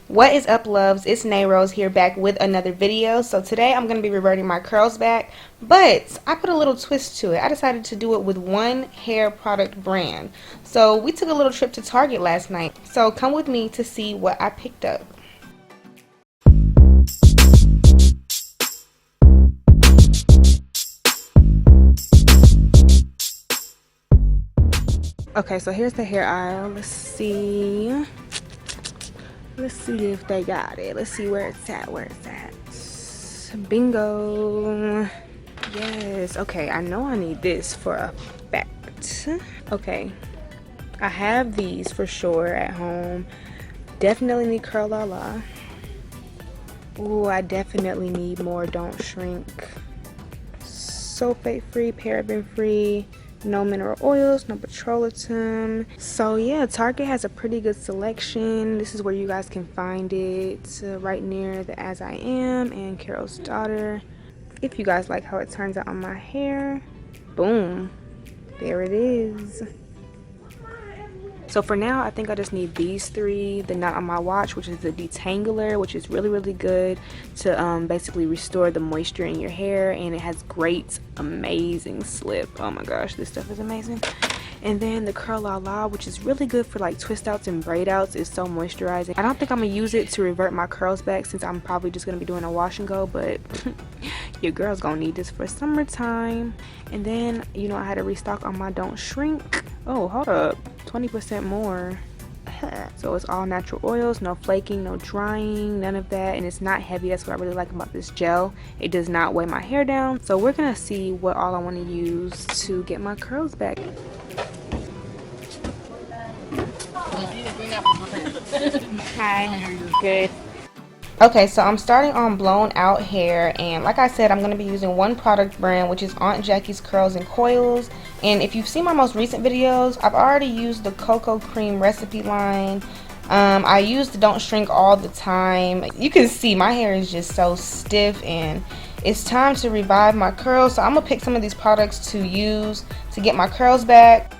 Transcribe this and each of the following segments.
What is up, loves? It's Nayrose here, back with another video. So today I'm going to be reverting my curls back, but I put a little twist to it. I decided to do it with one hair product brand. So we took a little trip to Target last night. So come with me to see what I picked up. Okay, so here's the hair aisle. Let's see if they got it. Let's see where it's at. Bingo. Yes. Okay, I know I need this for a fact. Okay, I have these for sure at home. Definitely need Curl La La. Ooh, I definitely need more Don't Shrink. Sulfate free, paraben free, no mineral oils, no petroleum. So yeah, Target has a pretty good selection. This is where you guys can find it, right near the As I Am and Carol's Daughter. If you guys like how it turns out on my hair, boom, there it is. So for now, I think I just need these three. The Not On My Watch, which is the Detangler, which is really good to basically restore the moisture in your hair, and it has great, amazing slip. Oh my gosh, this stuff is amazing. And then the Curl La La, which is really good for like twist outs and braid outs. It's so moisturizing. I don't think I'm gonna use it to revert my curls back, since I'm probably just gonna be doing a wash and go, but your girl's gonna need this for summertime. And then, you know, I had to restock on my Don't Shrink. Oh, hold up, 20% more. So it's all natural oils, no flaking, no drying, none of that, and it's not heavy. That's what I really like about this gel. It does not weigh my hair down. So we're gonna see what all I want to use to get my curls back. Hi, good. Okay, so I'm starting on blown out hair, and like I said, I'm going to be using one product brand, which is Aunt Jackie's Curls and Coils. And if you've seen my most recent videos, I've already used the cocoa cream recipe line. I use the Don't Shrink all the time. You can see my hair is just so stiff, and it's time to revive my curls. So I'm gonna pick some of these products to use to get my curls back.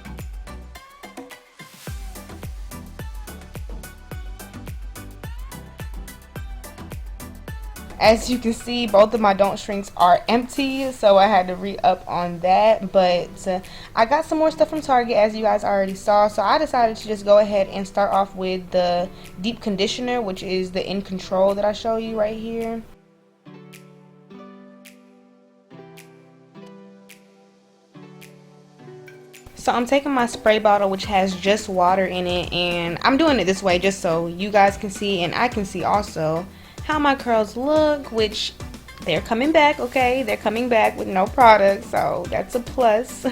As you can see, both of my Don't Shrinks are empty, so I had to re-up on that. But I got some more stuff from Target, as you guys already saw, so I decided to just go ahead and start off with the deep conditioner, which is the In Control that I show you right here. So I'm taking my spray bottle, which has just water in it, and I'm doing it this way just so you guys can see and I can see also how my curls look, which they're coming back. Okay, they're coming back with no product, so that's a plus.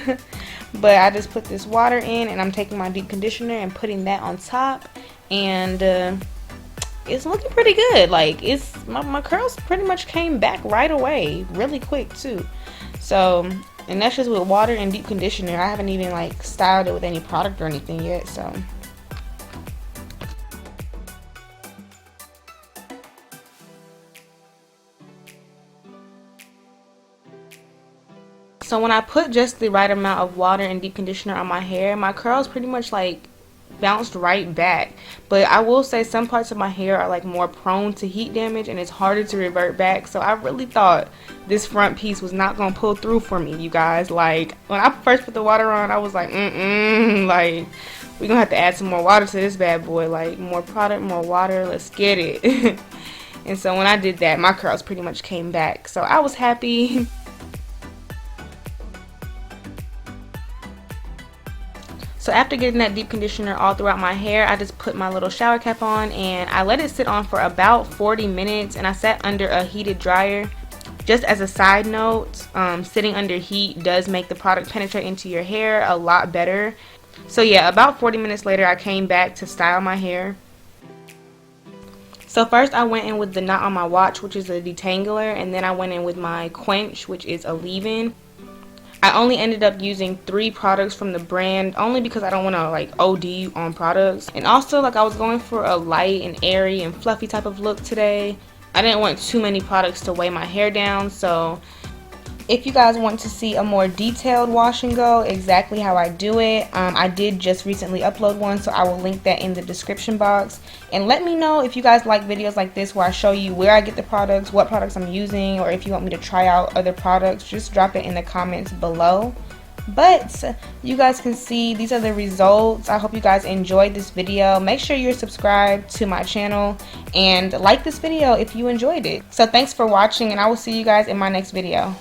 But I just put this water in, and I'm taking my deep conditioner and putting that on top, and it's looking pretty good. Like, it's my curls pretty much came back right away, really quick too. So, and that's just with water and deep conditioner. I haven't even like styled it with any product or anything yet, so. So when I put just the right amount of water and deep conditioner on my hair, my curls pretty much like bounced right back. But I will say some parts of my hair are like more prone to heat damage, and it's harder to revert back. So I really thought this front piece was not gonna pull through for me, you guys. Like, when I first put the water on, I was like, like, we're gonna have to add some more water to this bad boy. Like, more product, more water, let's get it. And so when I did that, my curls pretty much came back. So I was happy. So after getting that deep conditioner all throughout my hair, I just put my little shower cap on, and I let it sit on for about 40 minutes, and I sat under a heated dryer. Just as a side note, sitting under heat does make the product penetrate into your hair a lot better. So yeah, about 40 minutes later, I came back to style my hair. So first I went in with the Not On My Watch, which is a detangler, and then I went in with my Quench, which is a leave-in. I only ended up using 3 products from the brand, only because I don't want to like OD on products. And also, like, I was going for a light and airy and fluffy type of look today. I didn't want too many products to weigh my hair down, so If you guys want to see a more detailed wash and go, exactly how I do it, I did just recently upload one, so I will link that in the description box. And let me know if you guys like videos like this where I show you where I get the products, what products I'm using, or if you want me to try out other products, just drop it in the comments below. But you guys can see these are the results. I hope you guys enjoyed this video. Make sure you're subscribed to my channel and like this video if you enjoyed it. So thanks for watching, and I will see you guys in my next video.